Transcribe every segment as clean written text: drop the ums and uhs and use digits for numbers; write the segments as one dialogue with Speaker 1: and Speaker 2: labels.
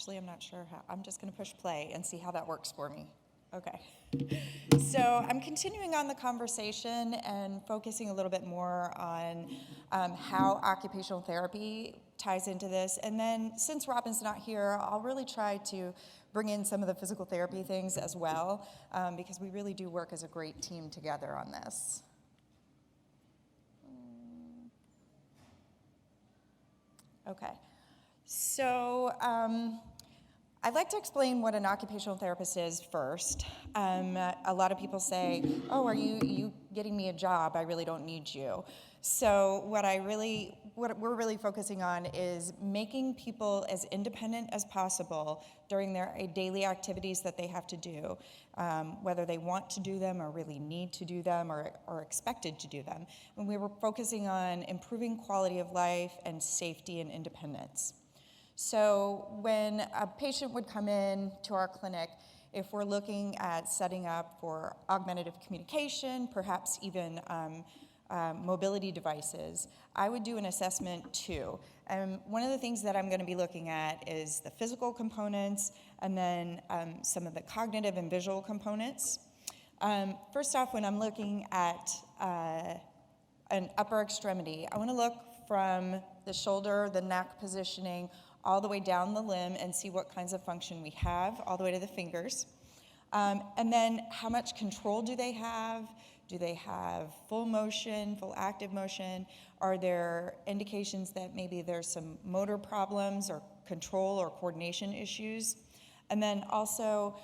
Speaker 1: Actually, I'm not sure how. I'm just going to push play and see how that works for me. Okay. So I'm continuing on the conversation and focusing a little bit more on how occupational therapy ties into this. And then since Robin's not here, I'll really try to bring in some of the physical therapy things as well, because we really do work as a great team together on this. Okay. So I'd like to explain what an occupational therapist is first. A lot of people say, oh, are you getting me a job? I really don't need you. So what we're really focusing on is making people as independent as possible during their daily activities that they have to do, whether they want to do them or really need to do them or are expected to do them. And we were focusing on improving quality of life and safety and independence. So when a patient would come in to our clinic, if we're looking at setting up for augmentative communication, perhaps even mobility devices, I would do an assessment too. And one of the things that I'm going to be looking at is the physical components and then some of the cognitive and visual components. First off, when I'm looking at an upper extremity, I want to look from the shoulder, the neck positioning, all the way down the limb and see what kinds of function we have, all the way to the fingers. And then how much control do they have? Do they have full motion, full active motion? Are there indications that maybe there's some motor problems or control or coordination issues? And then also,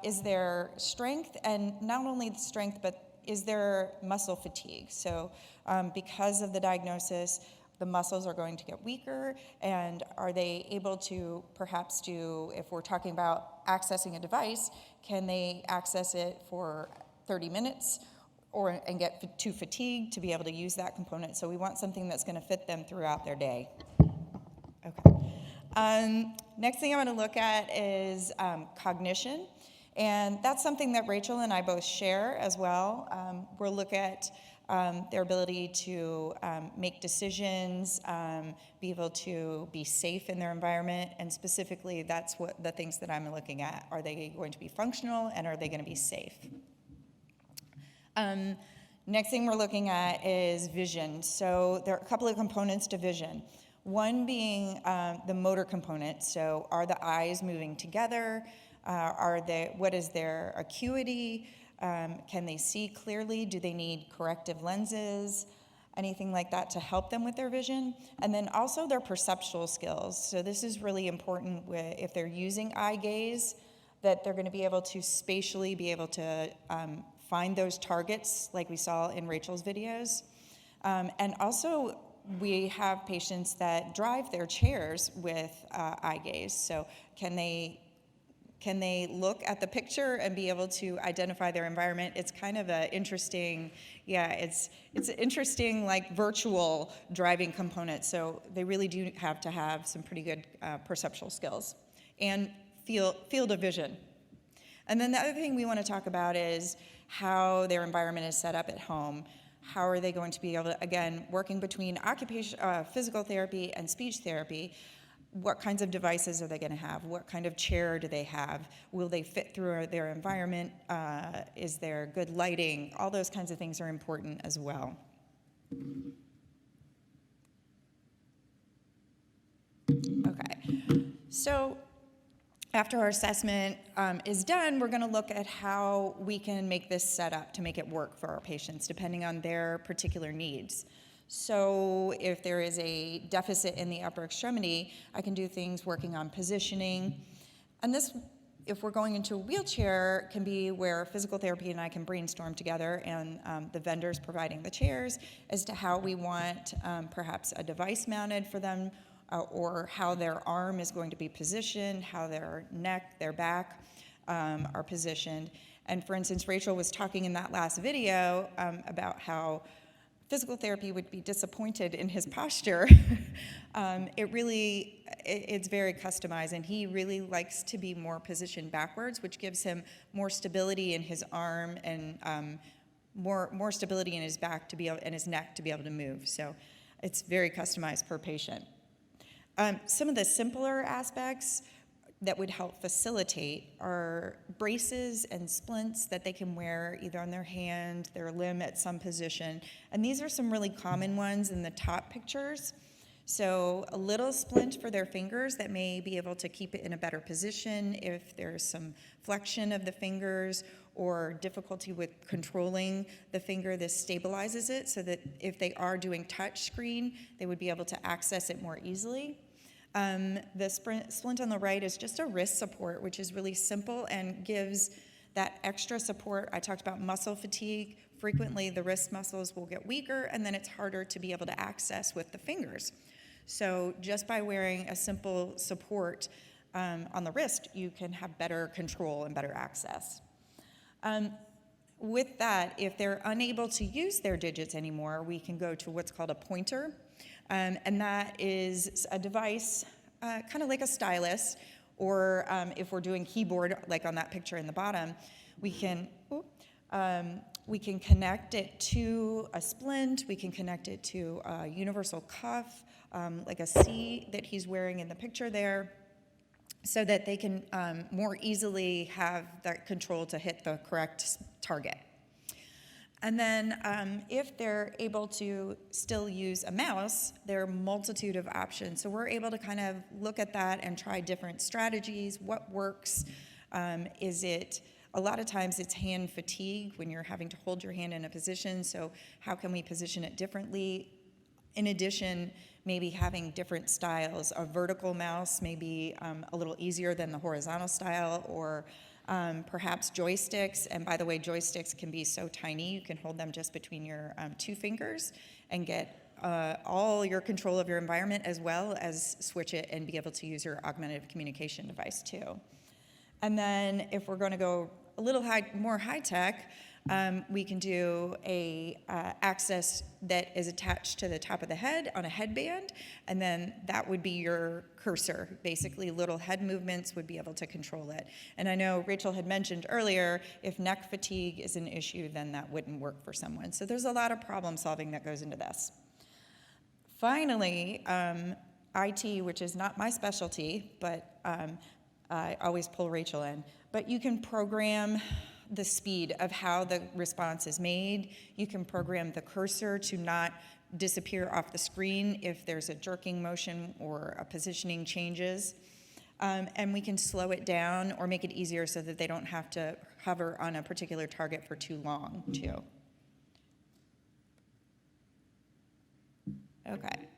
Speaker 1: is there strength? And not only the strength, but is there muscle fatigue? So because of the diagnosis, the muscles are going to get weaker, and are they able to perhaps do, if we're talking about accessing a device, can they access it for 30 minutes and get too fatigued to be able to use that component? So we want something that's going to fit them throughout their day. Okay. Next thing I want to look at is cognition, and that's something that Rachel and I both share as well. We'll look at their ability to make decisions, be able to be safe in their environment, and specifically that's what the things that I'm looking at. Are they going to be functional, and are they going to be safe? Next thing we're looking at is vision. So there are a couple of components to vision. One being the motor component. So are the eyes moving together? What is their acuity? Can they see clearly? Do they need corrective lenses? Anything like that to help them with their vision? And then also their perceptual skills. So this is really important if they're using eye gaze, that they're going to be able to spatially be able to find those targets like we saw in Rachel's videos. And also we have patients that drive their chairs with eye gaze. So can they look at the picture and be able to identify their environment? It's kind of an interesting, it's an interesting like virtual driving component. So they really do have to have some pretty good perceptual skills and field of vision. And then the other thing we want to talk about is how their environment is set up at home. How are they going to be able to, again, working between physical therapy and speech therapy, what kinds of devices are they going to have? What kind of chair do they have? Will they fit through their environment? Is there good lighting? All those kinds of things are important as well. Okay, so after our assessment is done, we're going to look at how we can make this set up to make it work for our patients, depending on their particular needs. So if there is a deficit in the upper extremity, I can do things working on positioning. And this, if we're going into a wheelchair, can be where physical therapy and I can brainstorm together, and the vendors providing the chairs as to how we want perhaps a device mounted for them, or how their arm is going to be positioned, how their neck, their back are positioned. And for instance, Rachel was talking in that last video about how physical therapy would be disappointed in his posture. It's very customized, and he really likes to be more positioned backwards, which gives him more stability in his arm and more stability in his back to be able, and his neck to be able to move. So it's very customized per patient. Some of the simpler aspects that would help facilitate are braces and splints that they can wear either on their hand, their limb at some position. And these are some really common ones in the top pictures. So a little splint for their fingers that may be able to keep it in a better position if there's some flexion of the fingers or difficulty with controlling the finger. This stabilizes it so that if they are doing touch screen, they would be able to access it more easily. The splint on the right is just a wrist support, which is really simple and gives that extra support. I talked about muscle fatigue. Frequently, the wrist muscles will get weaker, and then it's harder to be able to access with the fingers. So just by wearing a simple support on the wrist, you can have better control and better access. With that, if they're unable to use their digits anymore, we can go to what's called a pointer. And that is a device kind of like a stylus, or if we're doing keyboard, like on that picture in the bottom, we can connect it to a splint, we can connect it to a universal cuff, like a C that he's wearing in the picture there, so that they can more easily have that control to hit the correct target. And then if they're able to still use a mouse, there are a multitude of options. So we're able to kind of look at that and try different strategies. What works? A lot of times it's hand fatigue when you're having to hold your hand in a position. So how can we position it differently? In addition, maybe having different styles. A vertical mouse may be a little easier than the horizontal style, or perhaps joysticks. And by the way, joysticks can be so tiny, you can hold them just between your two fingers and get all your control of your environment, as well as switch it and be able to use your augmentative communication device too. And then if we're going to go a little more high tech, we can do a access that is attached to the top of the head on a headband, and then that would be your cursor. Basically, little head movements would be able to control it. And I know Rachel had mentioned earlier, if neck fatigue is an issue, then that wouldn't work for someone. So there's a lot of problem solving that goes into this. Finally, IT, which is not my specialty, but I always pull Rachel in, but you can program the speed of how the response is made. You can program the cursor to not disappear off the screen if there's a jerking motion or a positioning changes. And we can slow it down or make it easier so that they don't have to hover on a particular target for too long, too. Okay.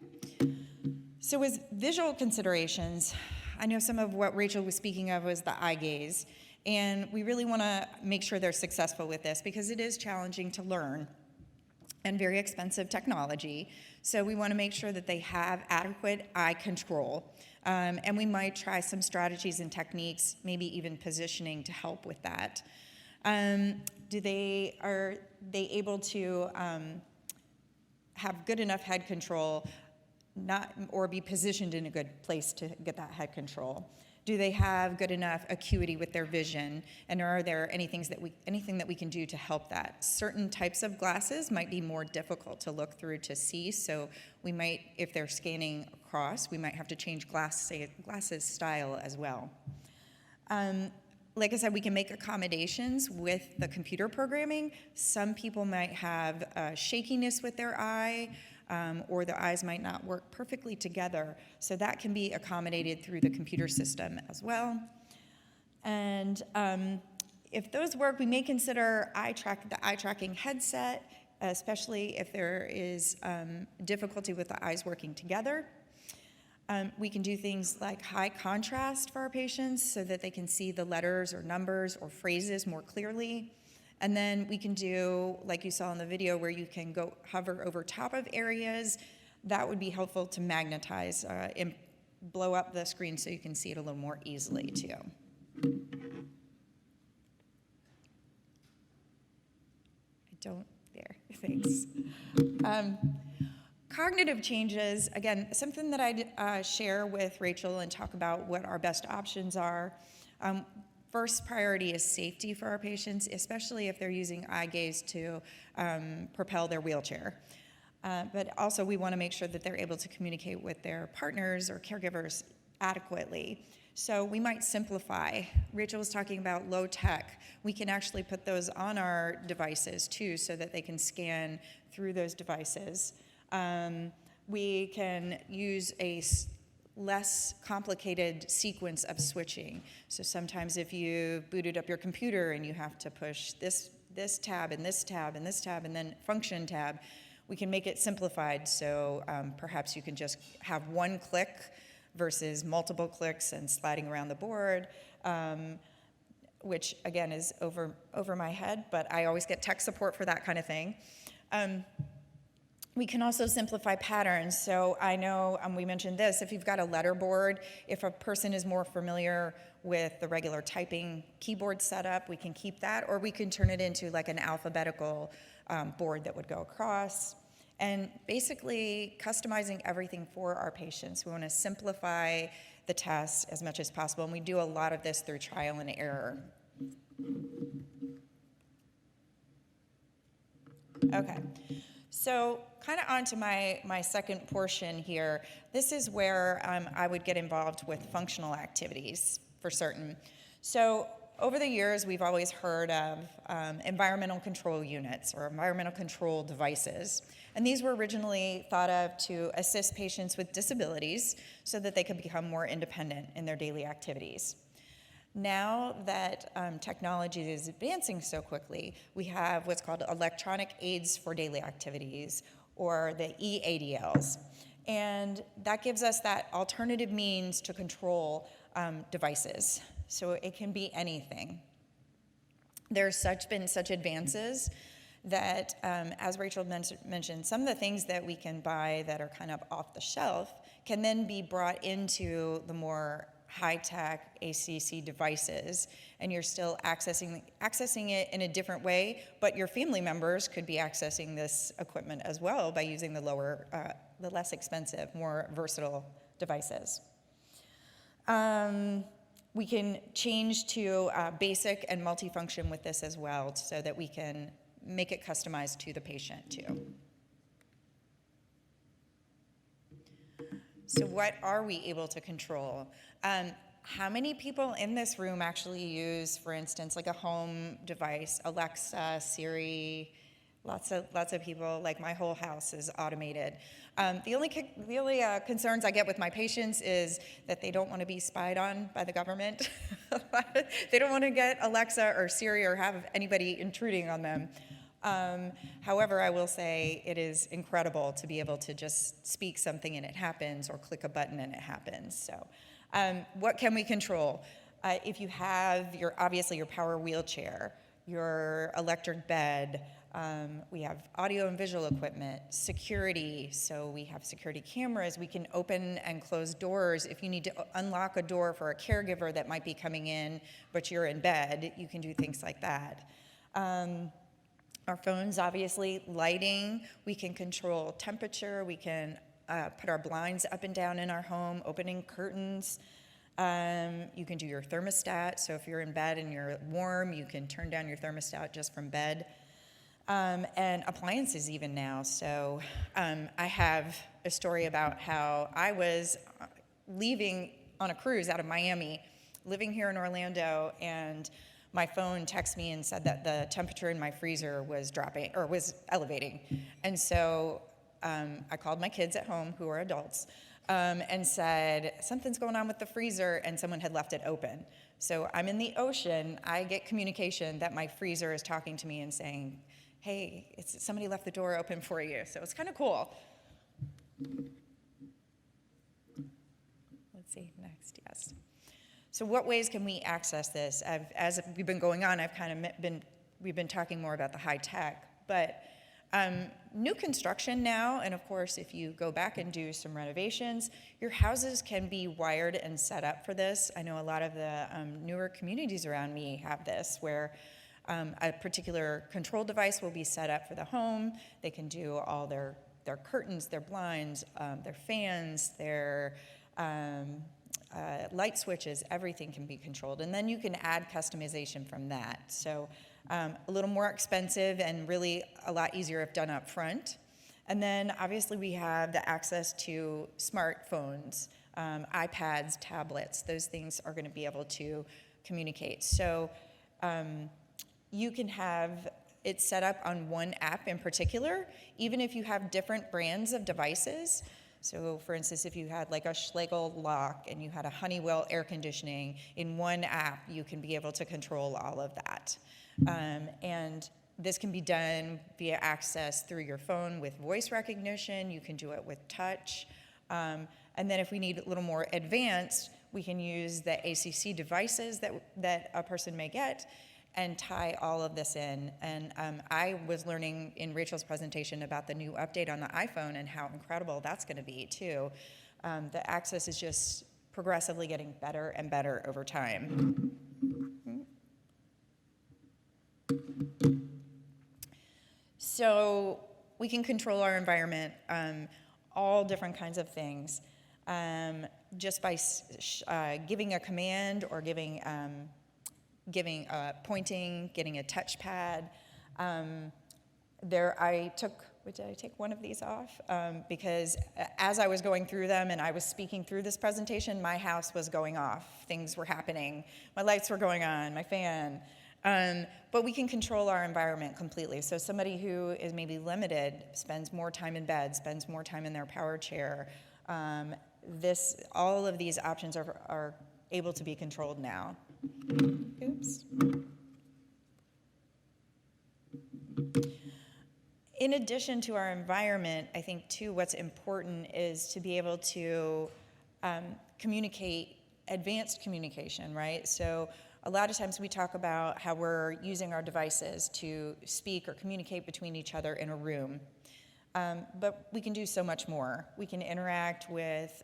Speaker 1: So as visual considerations, I know some of what Rachel was speaking of was the eye gaze. And we really want to make sure they're successful with this because it is challenging to learn and very expensive technology. So we want to make sure that they have adequate eye control. And we might try some strategies and techniques, maybe even positioning to help with that. Are they able to have good enough head control, or be positioned in a good place to get that head control? Do they have good enough acuity with their vision? And are there anything that we can do to help that? Certain types of glasses might be more difficult to look through to see, so we might, if they're scanning across, we might have to change glasses style as well. Like I said, we can make accommodations with the computer programming. Some people might have shakiness with their eye, or the eyes might not work perfectly together. So that can be accommodated through the computer system as well. And if those work, we may consider the eye tracking headset, especially if there is difficulty with the eyes working together. We can do things like high contrast for our patients so that they can see the letters or numbers or phrases more clearly. And then we can do, like you saw in the video, where you can go hover over top of areas. That would be helpful to magnetize and blow up the screen so you can see it a little more easily too. Thanks. Cognitive changes, again, something that I'd share with Rachel and talk about what our best options are. First priority is safety for our patients, especially if they're using eye gaze to propel their wheelchair. But also we want to make sure that they're able to communicate with their partners or caregivers adequately. So we might simplify. Rachel was talking about low tech. We can actually put those on our devices too so that they can scan through those devices. We can use a less complicated sequence of switching. So sometimes if you booted up your computer and you have to push this tab and this tab and this tab and then function tab, we can make it simplified. So perhaps you can just have one click versus multiple clicks and sliding around the board, which again is over my head, but I always get tech support for that kind of thing. We can also simplify patterns. So I know we mentioned this, if you've got a letter board, if a person is more familiar with the regular typing keyboard setup, we can keep that, or we can turn it into like an alphabetical board that would go across. And basically customizing everything for our patients. We want to simplify the test as much as possible, and we do a lot of this through trial and error. Okay. So kind of on to my second portion here. This is where I would get involved with functional activities for certain. So over the years, we've always heard of environmental control units or environmental control devices. And these were originally thought of to assist patients with disabilities so that they could become more independent in their daily activities. Now that technology is advancing so quickly, we have what's called electronic aids for daily activities, or the EADLs. And that gives us that alternative means to control devices. So it can be anything. There's been such advances that, as Rachel mentioned, some of the things that we can buy that are kind of off the shelf can then be brought into the more high-tech ACC devices, and you're still accessing it in a different way, but your family members could be accessing this equipment as well by using the less expensive, more versatile devices. We can change to basic and multifunction with this as well so that we can make it customized to the patient too. So what are we able to control? How many people in this room actually use, for instance, like a home device, Alexa, Siri? Lots of people, like my whole house is automated. The only concerns I get with my patients is that they don't want to be spied on by the government. They don't want to get Alexa or Siri or have anybody intruding on them. However, I will say it is incredible to be able to just speak something and it happens, or click a button and it happens. So what can we control? If you have obviously your power wheelchair, your electric bed, we have audio and visual equipment, security, so we have security cameras. We can open and close doors. If you need to unlock a door for a caregiver that might be coming in, but you're in bed, you can do things like that. Our phones, obviously, lighting, we can control temperature, we can put our blinds up and down in our home, opening curtains. You can do your thermostat, so if you're in bed and you're warm, you can turn down your thermostat just from bed. And appliances even now. So I have a story about how I was leaving on a cruise out of Miami, living here in Orlando, and my phone texted me and said that the temperature in my freezer was dropping, or was elevating. And so I called my kids at home, who are adults, and said, something's going on with the freezer, and someone had left it open. So I'm in the ocean, I get communication that my freezer is talking to me and saying, hey, somebody left the door open for you. So it's kind of cool. Let's see, next, yes. So what ways can we access this? As we've been going on, we've been talking more about the high tech, but new construction now, and of course, if you go back and do some renovations, your houses can be wired and set up for this. I know a lot of the newer communities around me have this, where a particular control device will be set up for the home. They can do all their curtains, their blinds, their fans, their light switches, everything can be controlled. And then you can add customization from that. So a little more expensive and really a lot easier if done up front. And then obviously we have the access to smartphones. iPads, tablets, those things are going to be able to communicate. So you can have it set up on one app in particular, even if you have different brands of devices. So for instance, if you had like a Schlegel lock and you had a Honeywell air conditioning, in one app you can be able to control all of that. And this can be done via access through your phone with voice recognition. You can do it with touch. And then if we need a little more advanced, we can use the ACC devices that a person may get and tie all of this in. And I was learning in Rachel's presentation about the new update on the iPhone and how incredible that's going to be too. The access is just progressively getting better and better over time. So we can control our environment, all different kinds of things, just by giving a command or giving pointing, getting a touchpad. Did I take one of these off? Because as I was going through them and I was speaking through this presentation, my house was going off. Things were happening. My lights were going on, my fan. But we can control our environment completely. So somebody who is maybe limited spends more time in bed, spends more time in their power chair. All of these options are able to be controlled now. Oops. In addition to our environment, I think too what's important is to be able to communicate, advanced communication, right? So a lot of times we talk about how we're using our devices to speak or communicate between each other in a room. But we can do so much more. We can interact with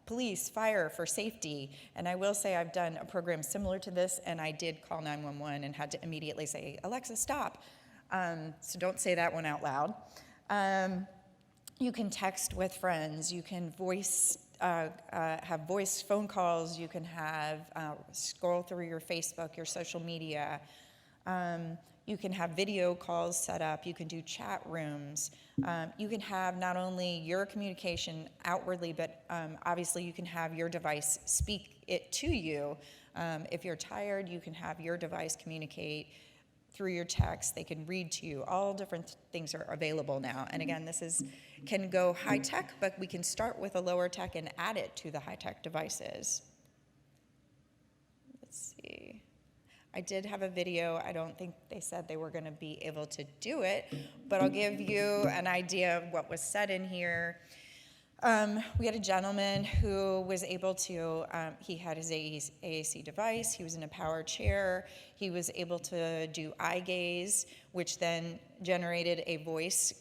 Speaker 1: police, fire for safety. And I will say I've done a program similar to this, and I did call 911 and had to immediately say, Alexa, stop. So don't say that one out loud. You can text with friends. You can have voice phone calls. You can have scroll through your Facebook, your social media. You can have video calls set up. You can do chat rooms. You can have not only your communication outwardly, but obviously you can have your device speak it to you. If you're tired, you can have your device communicate through your text. They can read to you. All different things are available now. And again, this can go high tech, but we can start with a lower tech and add it to the high tech devices. Let's see. I did have a video. I don't think they said they were going to be able to do it, but I'll give you an idea of what was said in here. We had a gentleman who was able to, he had his AAC device, he was in a power chair, he was able to do eye gaze, which then generated a voice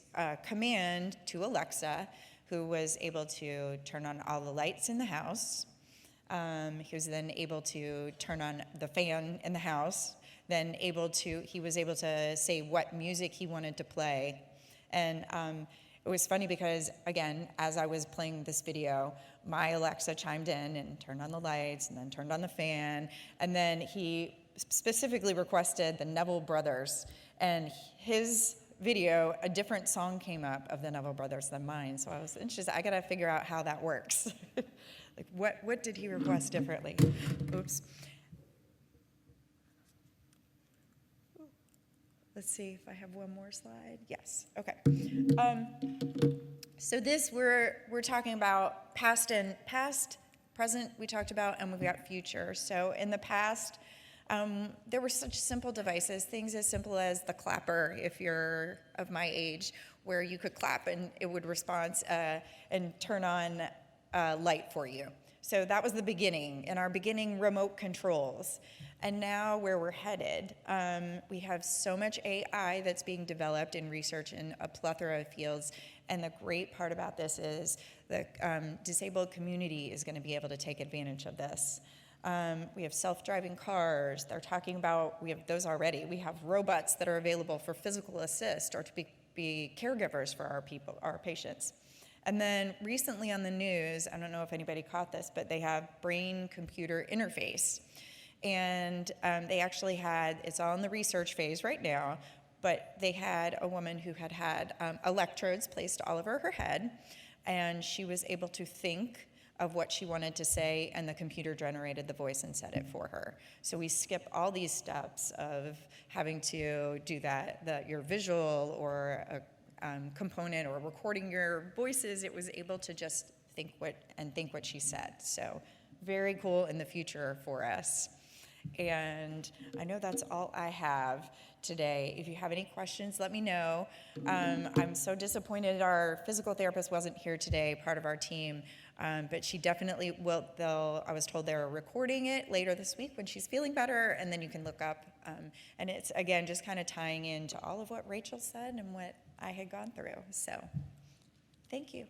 Speaker 1: command to Alexa, who was able to turn on all the lights in the house. He was then able to turn on the fan in the house, he was able to say what music he wanted to play. And it was funny because, again, as I was playing this video, my Alexa chimed in and turned on the lights and then turned on the fan. And then he specifically requested the Neville Brothers. And his video, a different song came up of the Neville Brothers than mine. So I was interested. I got to figure out how that works. Like, what did he request differently? Oops. Let's see if I have one more slide. Yes, okay. So this, we're talking about past, present we talked about, and we've got future. So in the past, there were such simple devices, things as simple as the clapper, if you're of my age, where you could clap and it would respond and turn on light for you. So that was the beginning, in our beginning remote controls. And now where we're headed, we have so much AI that's being developed in research in a plethora of fields. And the great part about this is the disabled community is going to be able to take advantage of this. We have self-driving cars. They're talking about, we have those already. We have robots that are available for physical assist or to be caregivers for our patients. And then recently on the news, I don't know if anybody caught this, but they have brain-computer interface. And they actually had, it's all in the research phase right now, but they had a woman who had electrodes placed all over her head, and she was able to think of what she wanted to say, and the computer generated the voice and said it for her. So we skip all these steps of having to do your visual or a component or recording your voices. It was able to just think what she said. So very cool in the future for us. And I know that's all I have today. If you have any questions, let me know. I'm so disappointed our physical therapist wasn't here today, part of our team, but she definitely will. I was told they're recording it later this week when she's feeling better, and then you can look up. And it's, again, just kind of tying into all of what Rachel said and what I had gone through. So thank you.